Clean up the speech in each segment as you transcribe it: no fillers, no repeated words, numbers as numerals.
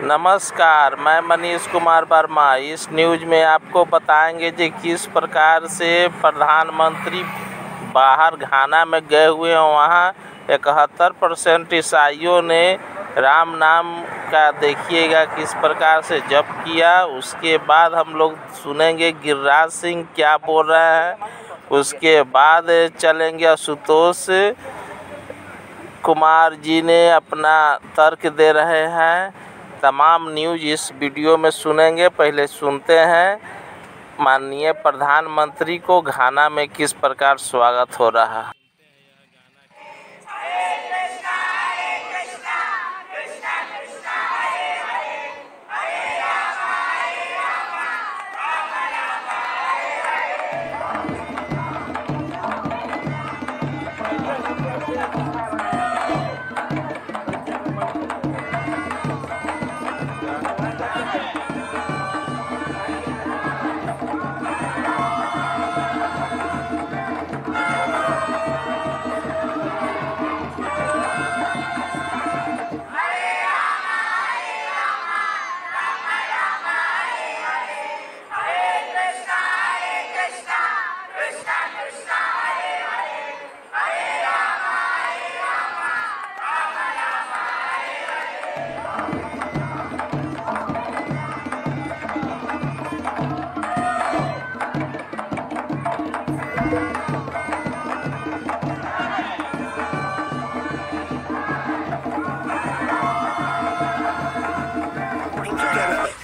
नमस्कार, मैं मनीष कुमार वर्मा। इस न्यूज़ में आपको बताएंगे कि किस प्रकार से प्रधानमंत्री बाहर घाना में गए हुए हैं। वहाँ 71% ईसाइयों ने राम नाम का देखिएगा किस प्रकार से जप किया। उसके बाद हम लोग सुनेंगे गिरिराज सिंह क्या बोल रहे हैं। उसके बाद चलेंगे आशुतोष कुमार जी ने अपना तर्क दे रहे हैं। तमाम न्यूज़ इस वीडियो में सुनेंगे। पहले सुनते हैं माननीय प्रधानमंत्री को घाना में किस प्रकार स्वागत हो रहा है।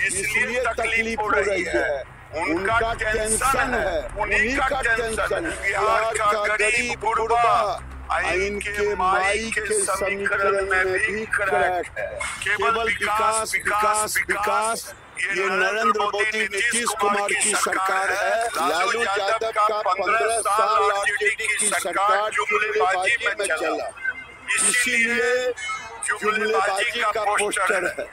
इसलिए तकलीफ हो रही है, उनका टेंशन है, उन्हीं का टेंशन। बिहार का गरीब गुरबा इनके माई के समीकरण में भी क्रैक है। केवल विकास विकास विकास ये नरेंद्र मोदी नीतीश कुमार की सरकार है। लालू यादव का 15 साल आरजेडी की सरकार जुमलेबाजी में चला, इसीलिए जुमलेबाजी का पोस्टर है।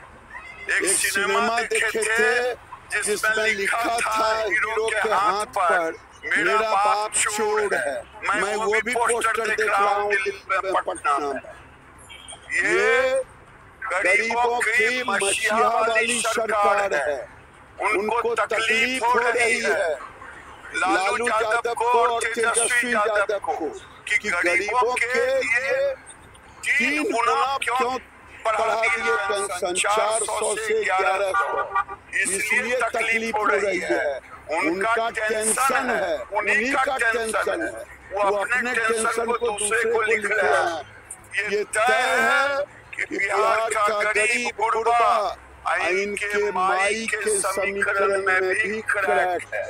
एक सिनेमा देखे थे जिसमें लिखा था हीरो के हाथ पर मेरा बाप चोर है। मैं वो भी पोस्टर देख रहा हूँ पटना में। ये गरीबों की मसीहा वाली सरकार है, उनको तकलीफ हो रही है लालू यादव को और तेजस्वी यादव को कि गरीबों के लिए 3 गुना क्यों बढ़ा दिए पेंशन 400 से 1100। इसलिए तकलीफ हो रही है, उनका टेंशन है, उन्हीं का टेंशन है। वो अपने टेंशन को दूसरे को लिख रहे हैं। ये तय है कि बिहार का गरीब गुरबा इनके माई के समीकरण में भी क्रैक है।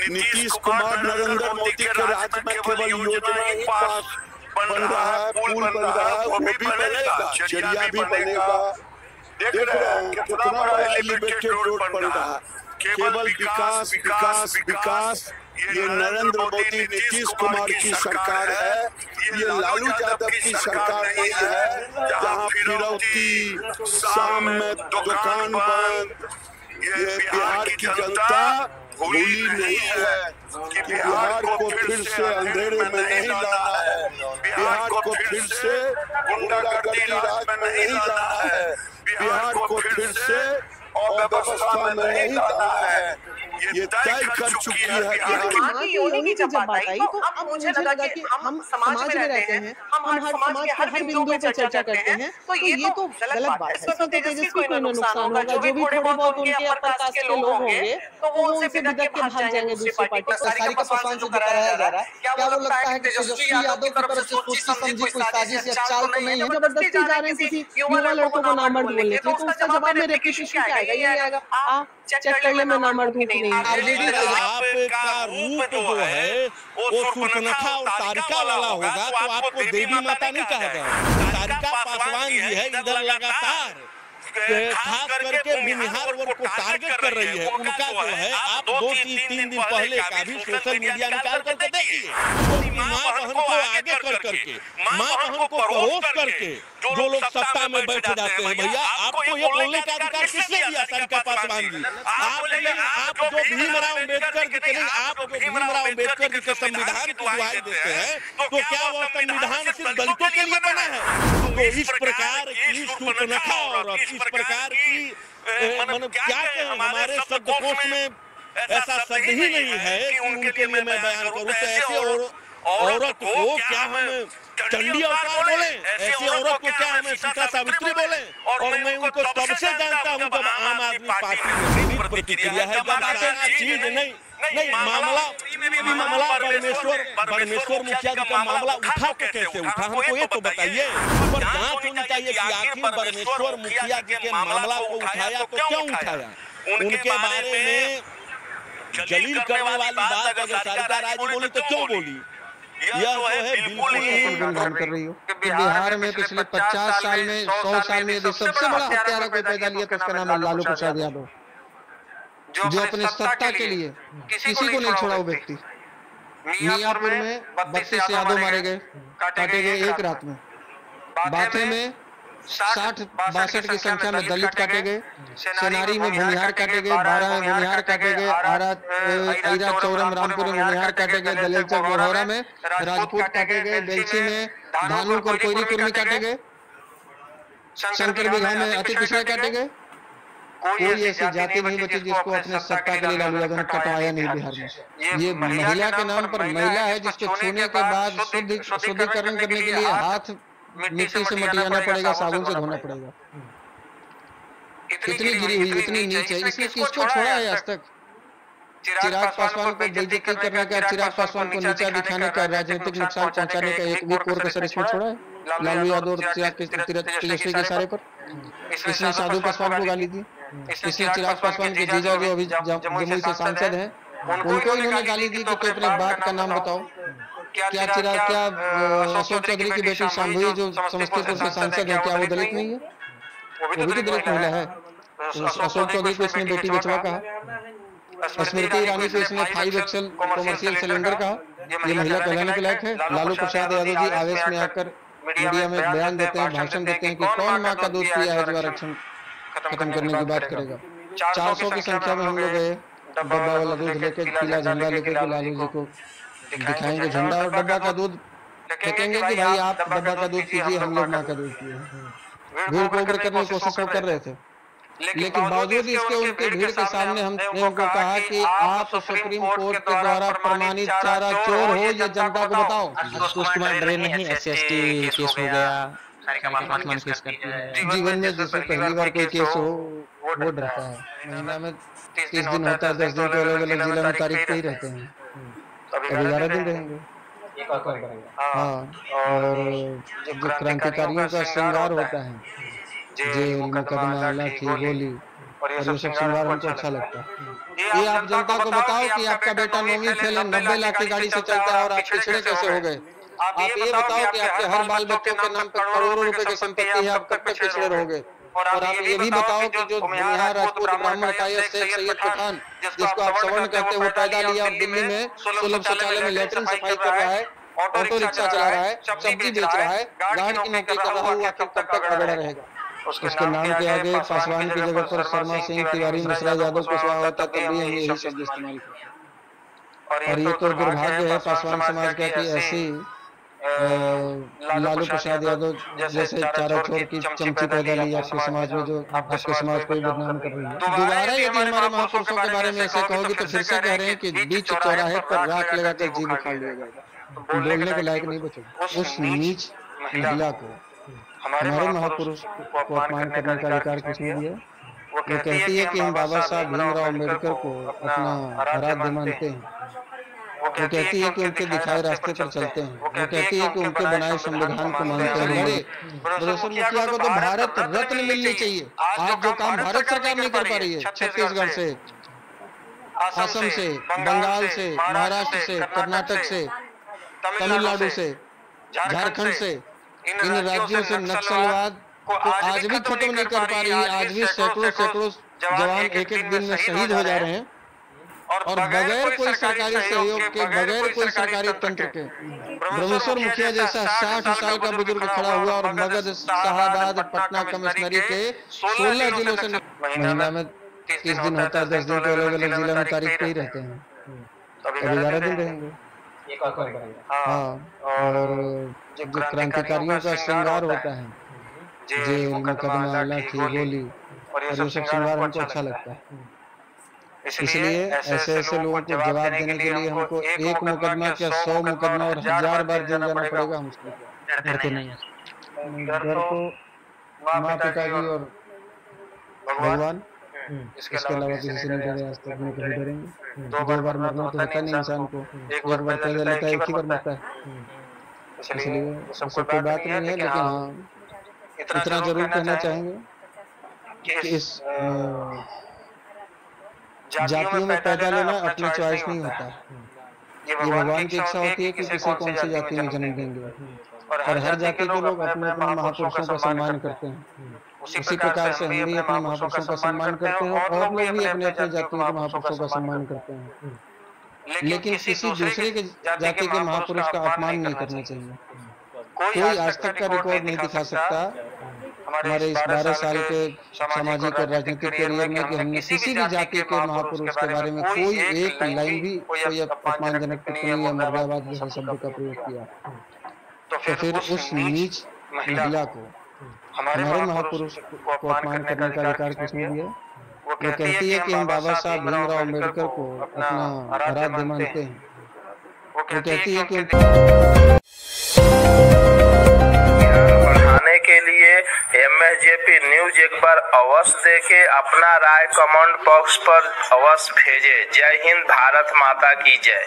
नीतीश कुमार नरेंद्र मोदी के राज में केवल योजना ही पास बन रहा है, पुल बन रहा है, वो भी बनेगा, चरिया भी बनेगा। देख रहे हैं कितना बड़ा एलिवेटेड रोड बन रहा है। केवल विकास विकास विकास ये नरेंद्र मोदी नीतीश कुमार की सरकार है। ये लालू यादव की सरकार नहीं है जहाँ फिरौती, शाम में दुकान बंद। ये बिहार की जनता भूली नहीं है कि बिहार को फिर से अंधेरे में नहीं लाना है, बिहार को फिर से गुंडागर्दी राज में नहीं लाना है, बिहार को फिर से अव्यवस्था में नहीं लाना है। ये तय कर चुकी है बिहार की योगी की जब बात आई तो अब मुझे लगा कि हम समाज में रहते हैं, हम हर समाज के हर बिंदु पे चर्चा करते हैं, तो ये तो गलत बात है। इसमें तो तेजस्वी को ना नुकसान होगा, जो भी थोड़े बहुत उनके अपर कास्ट के लोग होंगे तो वो उनसे बिदक के भाग जाएंगे दूसरी पार्टी को। सारी का पासवान जो कराया जा रहा है, क्या वो लगता है कि तेजस्वी यादव की तरफ से सोची समझी कोई साजिश या चाल तो नहीं है? जबरदस्ती जा रहे हैं किसी युवा लड़कों को नामर्द बोलने के लिए, तो उसका जवाब में रेप्लिकेशन क्या आएगा? ये आएगा चेक कर ले, मैं नामर्द हूँ कि नहीं। आपका रूप जो है वो सूर्पनखा और तारिका वाला होगा तो आपको देवी माता नहीं कहा जाएगा। तारिका पासवान जी है इधर लगातार खास करके बिहार वर्ग को टारगेट कर रही है। उनका जो है आप 2-3 दिन पहले का भी सोशल मीडिया निकाल करके देखिए। माँ बहन को आगे कर करके, माँ बहन को परोस करके जो लोग सत्ता में बैठ जाते हैं। भैया आपको ये बोलने का अधिकार किसने दिया? सारिका पासवान जी, आप जो भीमराव अम्बेडकर जी के नहीं, आप जो भीमराव अम्बेडकर जी के संविधान की दुहाई देते हैं, तो क्या वह संविधान सिर्फ दलितों के लिए बना है? तो इस प्रकार की शूर्पणखा और इस प्रकार की मतलब क्या कहें, हमारे शब्दकोश में ऐसा शब्द ही नहीं है कि उनके लिए मैं बयान करूं। तो ऐसे औरत को क्या हम चंडी अवतार बोले? ऐसी औरत को क्या हमें सीता सावित्री बोले? और मैं उनको तब से जानता हूँ जब आम आदमी पार्टी में प्रतिक्रिया है, जब सारा चीज नहीं मामला परमेश्वर मुखिया जी का मामला उठा के कैसे उठा, हमको ये तो बताइए। पर जांच होनी चाहिए कि आखिर परमेश्वर मुखिया जी के मामला को उठाया तो क्यों उठाया? उनके बारे में जलील करने वाली बात अगर सारिका राय जी बोली तो क्यों बोली? यह जो है बिल्कुल गुणगान कर रही हो कि बिहार में पिछले 50 साल में 100 साल में यदि सबसे बड़ा हत्यारा कोई पैदा लिया तो उसका नाम है लालू प्रसाद यादव, जो अपने सत्ता के लिए किसी को नहीं छोड़ा। वो व्यक्ति मियाँपुर में 32 यादव मारे गए, काटे गए एक रात में। बाथे में 60-62 की संख्या में दलित काटे गए, सेनारी में भूमिहार काटे गए, 12 में भूमिहार काटे गए, आरा चौरम रामपुर में भूमिहार काटे गए, दलेल चौक बरौरा में राजपूत काटे गए, बेलछी में धानु और कोयरी कुर्मी काटे गए, शंकर बिघा में अति पिछड़े काटे गए। कोई ऐसी जाति नहीं बची जिसको अपने सत्ता के लिए लालू यादव ने कटवाया नहीं बिहार में। ये महिला के नाम पर महिला है जिसको छूने के बाद शुद्धिकरण करने के लिए हाथ मिट्टी से मटियाना पड़ेगा, साबुन से धोना पड़ेगा। इतनी गिरी हुई, इतनी नीच है। इसने किसको छोड़ा है आज तक? चिराग पासवान को बेइज्जती करने का, चिराग पासवान को नीचा दिखाने का, राजनीतिक नुकसान पहुंचाने का एक भी कोर कसर इसमें छोड़ा है? लालू यादव और तेजस्वी के इशारे पर इसने साधु पासवान को गाली दी, इसने चिराग पासवान के जीजा जो अभी जमुई से सांसद हैं उनको इन्होंने गाली दी कि अपने बाप का नाम बताओ। क्या अशोक चौधरी की बेटी शांभवी जो समस्तीपुर से सांसद है, क्या वो दलित नहीं है? वो भी तो दलित महिला है। अशोक चौधरी को इसने बेटी बेचवा कहा, स्मृति ईरानी को इसने 5 एक्सेल कॉमर्शियल सिलेंडर कहा। ये महिला कहलाने के लायक है? लालू प्रसाद यादव जी आवेश में आकर मीडिया में बयान देते हैं, भाषण देते हैं कि कौन माँ का दूध पिया है जो आरक्षण खत्म करने की बात करेगा। 400 की संख्या में हम लोग गए, डब्बा वाला दूध लेके, पीला झंडा लेके लालू जी को दिखाएंगे झंडा और डब्बा का दूध, देखेंगे कि भाई आप डब्बा का दूध पीजिए, हम लोग माँ का दूध पिए। भीड़ को उग्र करने की कोशिश कर रहे थे, लेकिन बावजूद इसके उनके भीड़ के सामने हमने उनको कहा कि आप सुप्रीम कोर्ट के द्वारा प्रमाणित चारा चोर हो, ये जनता को बताओ। आशुतोष कुमार डरे नहीं, SC/ST केस हो गया, केस करती है। जीवन में जिससे पहली बार कोई केस हो वो डरता है। महीना में 30 दिन होता है, 10 दिन तो अलग अलग जिला में तारीख पे ही रहते हैं, कभी 11 दिन रहेंगे। हाँ, और जो क्रांतिकारियों का श्रृंगार होता है, जेल, मुकदमा, लाठी, गोली, और ये सब श्रृंगार हमको अच्छा लगता है। ये आप जनता को बताओ कि आपका बेटा 9वीं फेल है, 90 लाख की गाड़ी से चलता है और आप पिछड़े कैसे हो गए? आप ये बताओ कि आपके हर बाल बच्चों के नाम पर करोड़ों रुपए की संपत्ति है, आप कब तक पिछड़े रहोगे? और आप ये भी बताओ कि जो बिहार राजपूत ब्राह्मण का शेख सैयद पठान, जिसको आप सवर्ण कहते हो, पैदा लिया और दिल्ली में सुलभ शौचालय में लेटरिन सफाई कर रहा है, ऑटो रिक्शा चला रहा है, सब्जी बेच रहा है, गार्ड की नौकरी कर रहा है, आखिर कब तक अगड़ा रहेगा? उसके नाम के आगे पासवान की जगह पर शर्मा सिंह, तिवारी, मिश्रा, यादव, कुशवाहा होता, तब भी हम यही शब्द इस्तेमाल करते। और ये तो दुर्भाग्य है पासवान समाज का कि ऐसी लालू प्रसाद यादव जैसे चारा चोर की चमची पैदा ली आपके समाज में, जो आपके समाज को बदनाम कर रही है। दोबारा यदि हमारे महापुरुषों के बारे में ऐसे कहोगे तो फिर से कह रहे हैं कि बीच चौराहे पर राख लगाकर जी उखाड़ लिया जाएगा, बोलने के लायक नहीं बचेगा। उस नीच महिला को हमारे महापुरुष को अपमान करने का अधिकार किसने दिया? वो कहती है कि हम बाबा साहब भीमराव अम्बेडकर को अपना आराध्य मानते हैं, वो कहती है कि उनके दिखाए रास्ते पर चलते हैं, वो कहती है कि उनके बनाए संविधान को मानते हैं। प्रोफेसर मुखिया को तो भारत रत्न मिलनी चाहिए। आज जो काम भारत सरकार नहीं कर पा रही है, छत्तीसगढ़ से, असम से, बंगाल से, महाराष्ट्र से, कर्नाटक से, तमिलनाडु से, झारखंड से, इन राज्यों से नक्सलवाद को आज भी खत्म नहीं कर पा रही है। आज भी सैकड़ों जवान एक दिन में शहीद हो जा रहे हैं और बगैर कोई सरकारी सहयोग के, बगैर कोई सरकारी तंत्र के ब्रह्मेश्वर मुखिया जैसा 60 साल का बुजुर्ग खड़ा हुआ और मगध, शाहाबाद, पटना कमिश्नरी के 16 जिलों से महीना में 30 दिन होता है, 10 दिन तो अलग अलग जिला में तारीख पे ही रहते हैं, अभी 11 दिन रहेंगे। हाँ, और जो क्रांतिकारियों का श्रृंगार होता है, जेल, मुकदमा, लाठी, गोली, और ये सब श्रृंगार हमको अच्छा लगता है। इसलिए ऐसे ऐसे लोगों को जवाब देने के लिए हमको एक मुकदमा क्या 100 मुकदमा और 1000 बार जेल जाना पड़ेगा। हम डरते नहीं है। डर तो माँ पिताजी और भगवान, इसके अलावा किसी से नहीं डरे आज तक, नहीं कभी डरेंगे। 2 बार मरना तो होता नहीं इंसान को, एक बार पैदा लेता है, एक ही बार मरता है। इसलिए सब कोई बात नहीं है, लेकिन हाँ इतना जरूर कहना चाहेंगे कि इस जातियों में पैदा लेना अपनी चॉइस नहीं होता है। ये भगवान की इच्छा होती है कि किसी कौन सी जाति में जन्म देंगे, और हर जाति के लोग अपने अपने महापुरुषों का सम्मान करते हैं। उसी प्रकार से हम भी अपने महापुरुषों का सम्मान करते हैं, और लोग भी अपने अपने जातियों के महापुरुषों का सम्मान करते हैं। लेकिन किसी दूसरे के जाति के महापुरुष का अपमान नहीं करना चाहिए। कोई आज तक का रिकॉर्ड नहीं दिखा सकता हमारे इस 12 साल के सामाजिक और राजनीतिक करियर में कि हमने किसी भी जाति के महापुरुष के बारे में कोई एक लाइन भी कोई अपमानजनक टिप्पणी या मर्यादावाद जैसे शब्द का प्रयोग किया। तो फिर उस नीच महिला को हमारे महापुरुष को अपमान करने का अधिकार किसने दिया? वो कहती है कि हम बाबा साहब भीमराव अम्बेडकर को अपना आराध्य मानते हैं। वो कहती है कि बढ़ाने के लिए MSJP न्यूज एक बार अवश्य देखें, अपना राय कमेंट बॉक्स पर अवश्य भेजें। जय हिंद, भारत माता की जय।